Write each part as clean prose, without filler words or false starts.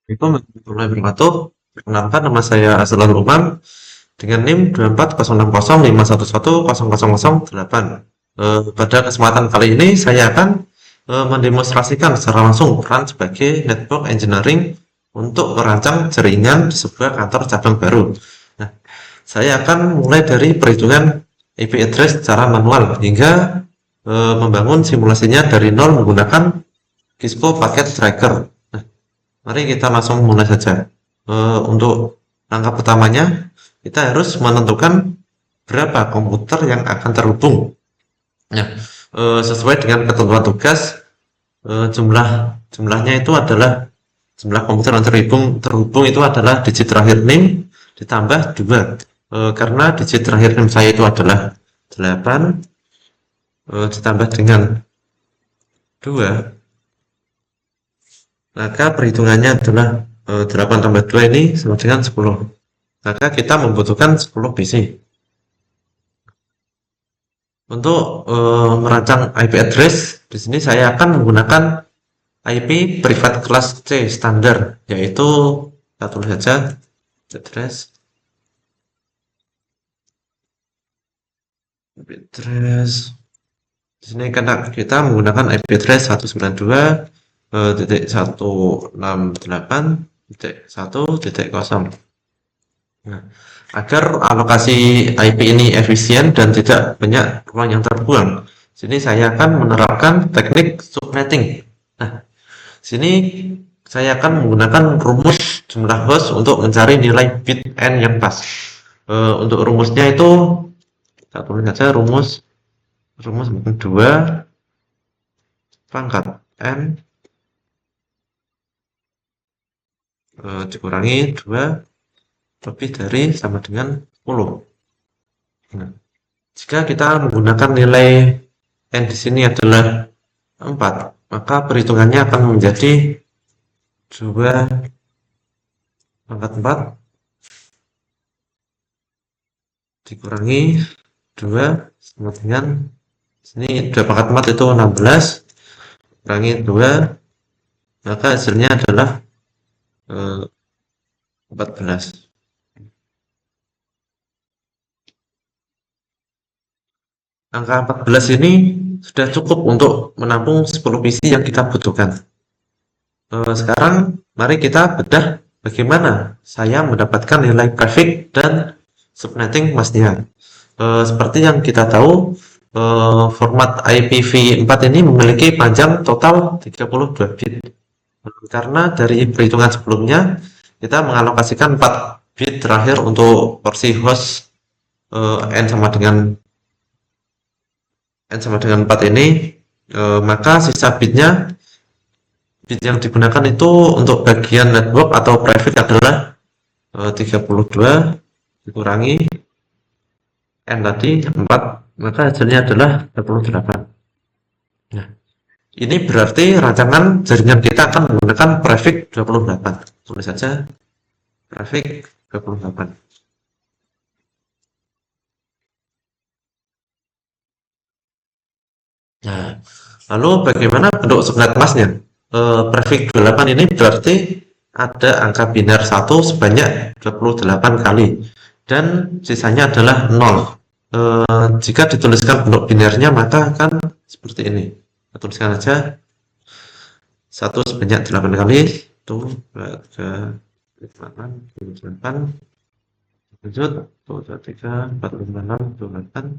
Assalamualaikum warahmatullahi wabarakatuh. Perkenalkan nama saya Azlan Ruman dengan NIM 240605110008. Pada kesempatan kali ini saya akan mendemonstrasikan secara langsung peran sebagai network engineering untuk merancang jaringan di sebuah kantor cabang baru. Nah, saya akan mulai dari perhitungan IP address secara manual hingga membangun simulasinya dari nol menggunakan Cisco Packet Tracker. Mari kita langsung mulai saja. Untuk langkah pertamanya, kita harus menentukan berapa komputer yang akan terhubung. Ya, sesuai dengan ketentuan tugas, jumlahnya itu adalah jumlah komputer yang terhubung itu adalah digit terakhir NIM ditambah 2. Karena digit terakhir NIM saya itu adalah 8, ditambah dengan 2. Maka perhitungannya adalah 8 tambah 2 ini sama dengan 10. Maka kita membutuhkan 10 PC. Untuk merancang IP address, di sini saya akan menggunakan IP private class C standar, yaitu kita tulis saja address di sini karena kita menggunakan IP address 192.168.1.0. Nah, agar alokasi IP ini efisien dan tidak banyak ruang yang terbuang, sini saya akan menerapkan teknik subnetting. Nah, sini saya akan menggunakan rumus jumlah host untuk mencari nilai bit n yang pas. Untuk rumusnya itu kita tulis saja rumus 2 pangkat n dikurangi 2 lebih dari sama dengan 10. Nah, jika kita menggunakan nilai n di sini adalah 4, maka perhitungannya akan menjadi 2 pangkat 4 dikurangi 2 sama dengan sini 2 pangkat 4 itu 16 kurangi 2, maka hasilnya adalah 14. Angka 14 ini sudah cukup untuk menampung 10 PC yang kita butuhkan. Sekarang mari kita bedah bagaimana saya mendapatkan nilai prefix dan subnetting masknya. Seperti yang kita tahu, format IPv4 ini memiliki panjang total 32 bit. Karena dari perhitungan sebelumnya kita mengalokasikan 4 bit terakhir untuk porsi host n sama dengan 4 ini, maka sisa bit yang digunakan itu untuk bagian network atau private adalah 32 dikurangi n tadi 4, maka hasilnya adalah 28. Nah, ini berarti rancangan jaringan kita akan menggunakan prefix 28. Tulis saja prefix 28. Nah, lalu bagaimana bentuk subnet masknya? Prefix 28 ini berarti ada angka biner 1 sebanyak 28 kali dan sisanya adalah 0. Jika dituliskan bentuk binernya maka akan seperti ini. Kita tuliskan saja 1 sebanyak 8 kali, 1, 2, 3, 8, 8, lanjut, 1, 2, 3, 4, 5, 6, 8.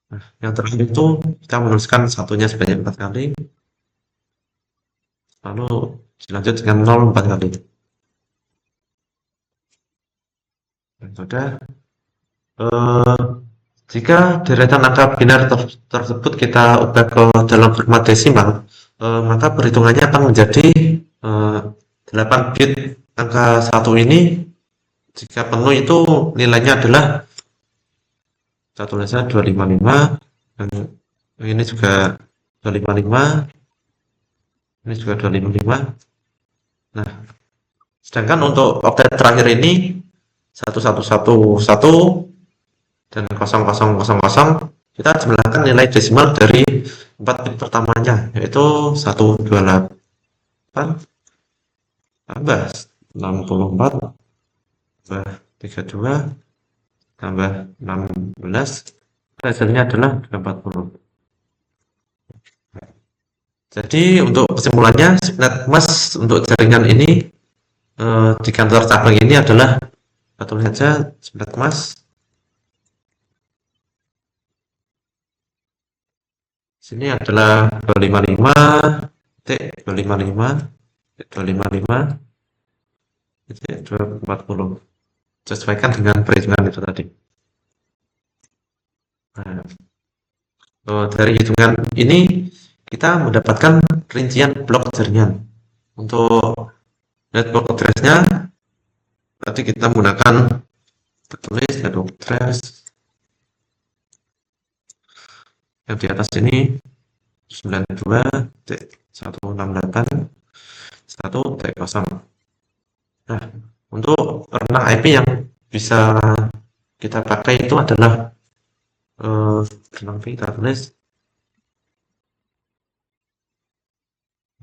Nah, yang terakhir itu kita menuliskan satunya sebanyak 4 kali, lalu dilanjut dengan 0 4 kali. Dan sudah. Jika deretan angka biner tersebut kita ubah ke dalam format desimal, maka perhitungannya akan menjadi 8 bit angka 1 ini jika penuh itu nilainya adalah kita tulisnya 255, dan ini juga 255, ini juga 255. Nah, sedangkan untuk oktet terakhir ini 1111 dan 0000, kita jumlahkan nilai desimal dari 4 bit pertamanya, yaitu 128. tambah 64 tambah 32 tambah 16, hasilnya adalah 40. Jadi untuk kesimpulannya, signet emas untuk jaringan ini di kantor cabang ini adalah, tulis saja signet emas. Sini adalah 255 titik 255 255 titik 240. Sesuaikan dengan perhitungan itu tadi. Nah, dari hitungan ini kita mendapatkan rincian blok jaringan. Untuk network address-nya tadi kita menggunakan tertulis network address yang di atas ini 92.168.1.0. Nah, untuk renang IP yang bisa kita pakai itu adalah renang kita tulis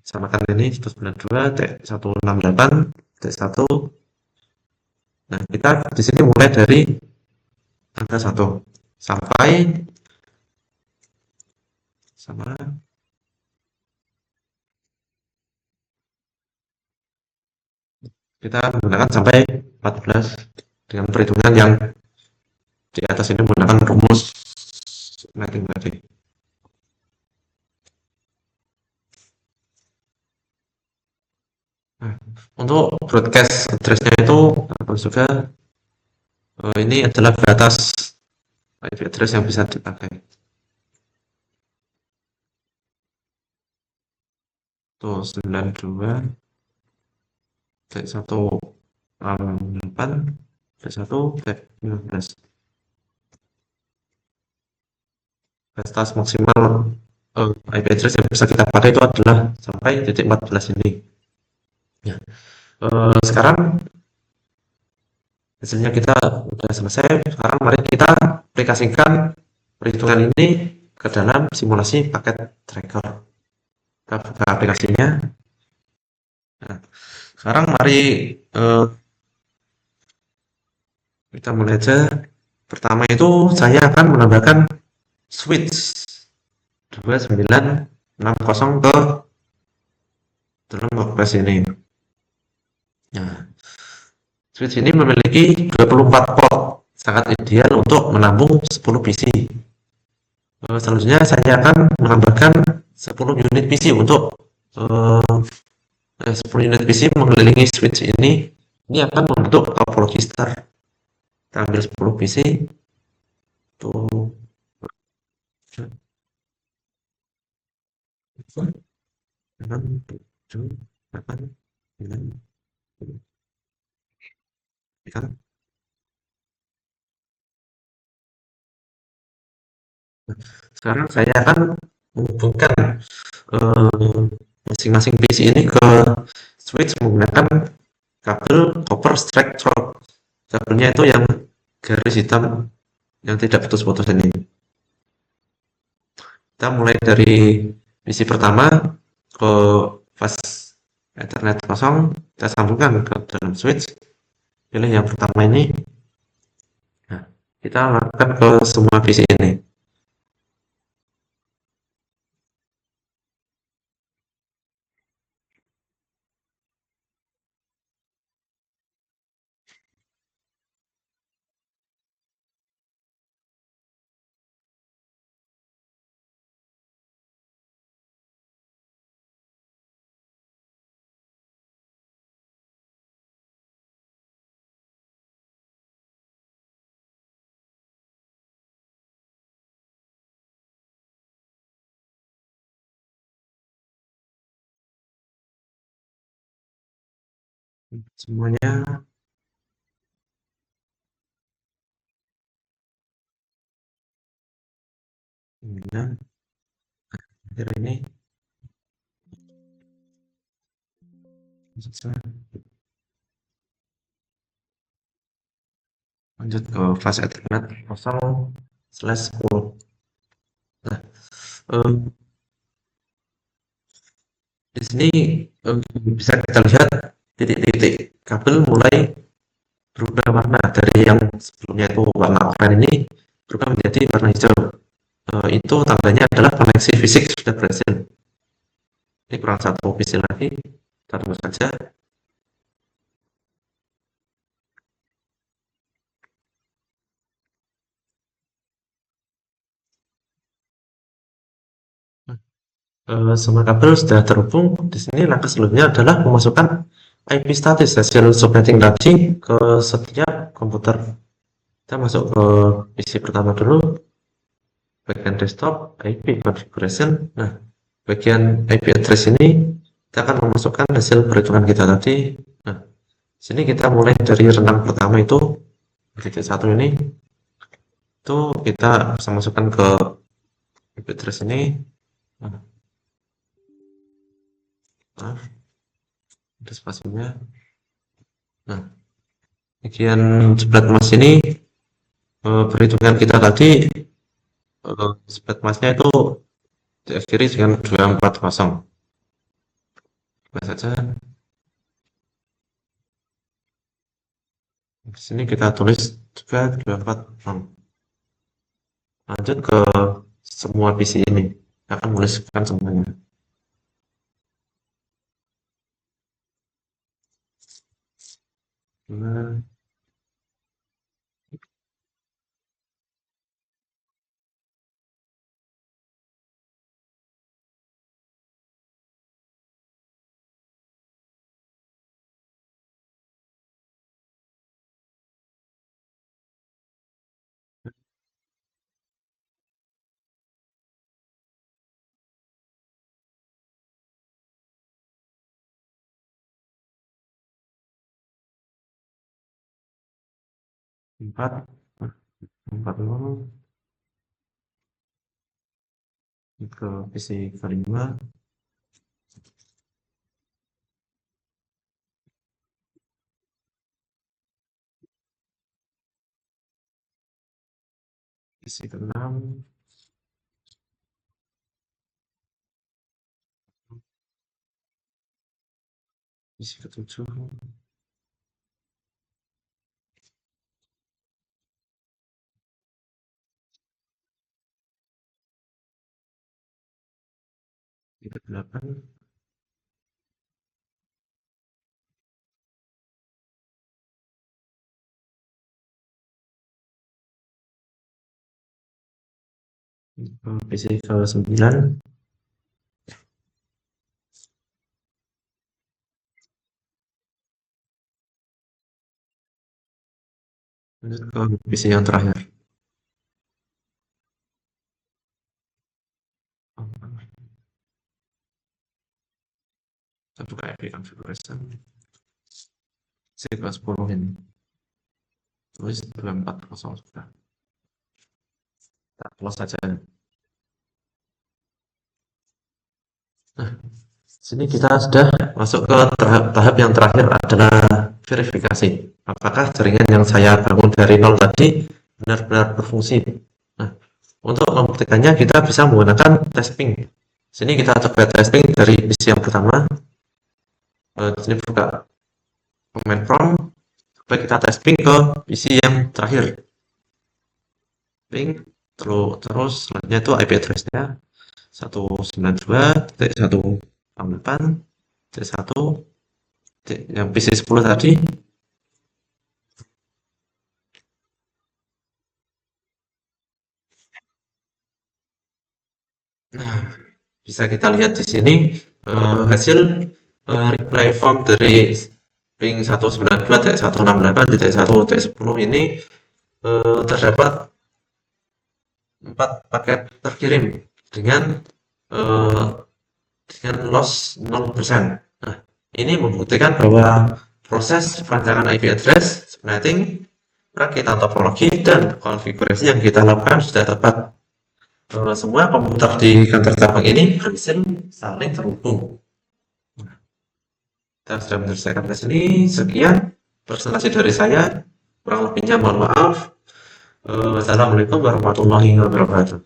samakan ini 192.168.1. Nah, kita di sini mulai dari angka 1 sampai sama kita menggunakan sampai 14 dengan perhitungan yang di atas ini menggunakan rumus mapping tadi. Nah, untuk broadcast address-nya itu juga ini adalah batas IP address yang bisa dipakai. Tuh 92.168.1.15. Batas maksimal IP address yang bisa kita pakai itu adalah sampai titik 14 ini. Ya. Sekarang hasilnya kita sudah selesai. Sekarang mari kita aplikasikan perhitungan ini ke dalam simulasi paket tracker. Kita buka aplikasinya. Nah, sekarang mari kita mulai aja. Pertama itu saya akan menambahkan switch 2960 ke dalam workspace ini. Nah, switch ini memiliki 24 port, sangat ideal untuk menampung 10 PC. Selanjutnya saya akan menambahkan 10 unit PC untuk 10 unit PC mengelilingi switch ini. Ini akan membentuk topologi star. Kita ambil 10 PC. Tuh. 6, 7, 8, 9, 10. Sekarang saya akan menghubungkan masing-masing PC ini ke switch menggunakan kabel copper straight through. Kabelnya itu yang garis hitam yang tidak putus-putus ini. Kita mulai dari PC pertama ke fast Ethernet kosong, kita sambungkan ke dalam switch. Pilih yang pertama ini. Nah, kita lakukan ke semua PC ini. Semuanya kemudian ini lanjut ke fast Ethernet 0/10. Nah, Di sini bisa kita lihat titik-titik kabel mulai berubah warna dari yang sebelumnya itu warna oranye ini berubah menjadi warna hijau. Itu tandanya adalah koneksi fisik sudah berhasil. Ini kurang satu visi lagi, kita tunggu saja. Semua kabel sudah terhubung. Di sini langkah selanjutnya adalah memasukkan IP status hasil subnetting tadi ke setiap komputer. Kita masuk ke PC pertama dulu, bagian desktop, IP configuration. Nah, bagian IP address ini kita akan memasukkan hasil perhitungan kita tadi. Nah, sini kita mulai dari rentang pertama itu titik satu ini, itu kita bisa masukkan ke IP address ini. Nah, ada spasinya. Nah, bagian sebelah emas ini perhitungan kita tadi split emasnya itu diakhiri dengan 240. Buka saja. Di sini kita tulis juga 240. Lanjut ke semua PC ini. Kita akan menuliskan semuanya. Nah, empat, empat nol ke PC kelima. PC keenam. PC ketujuh. PC delapan. PC ke sembilan. Lanjut ke PC yang terakhir. Kita buka IP configuration. C ke 10 ini. Tulis 240 sudah. Kita close saja. Nah, sini kita sudah masuk ke tahap yang terakhir adalah verifikasi. Apakah jaringan yang saya bangun dari nol tadi benar-benar berfungsi? Nah, untuk membuktikannya kita bisa menggunakan testing. Sini kita coba testing dari PC yang pertama. Sini buka command prompt. Coba kita testing ke PC yang terakhir. Terus selanjutnya itu IP address-nya 192.168.1 yang PC 10 tadi. Nah, bisa kita lihat di sini hasil reply form dari ping 192.168.1.10 ini terdapat 4 paket terkirim dengan loss 0%. Nah, ini membuktikan bahwa proses perancangan IP address, subnetting, perakitan topologi, dan konfigurasi yang kita lakukan sudah tepat. Semua komputer di kantor cabang ini berhasil saling terhubung. Kita sudah menyelesaikan tes ini. Sekian presentasi dari saya. Kurang lebihnya mohon maaf. Wassalamualaikum warahmatullahi wabarakatuh.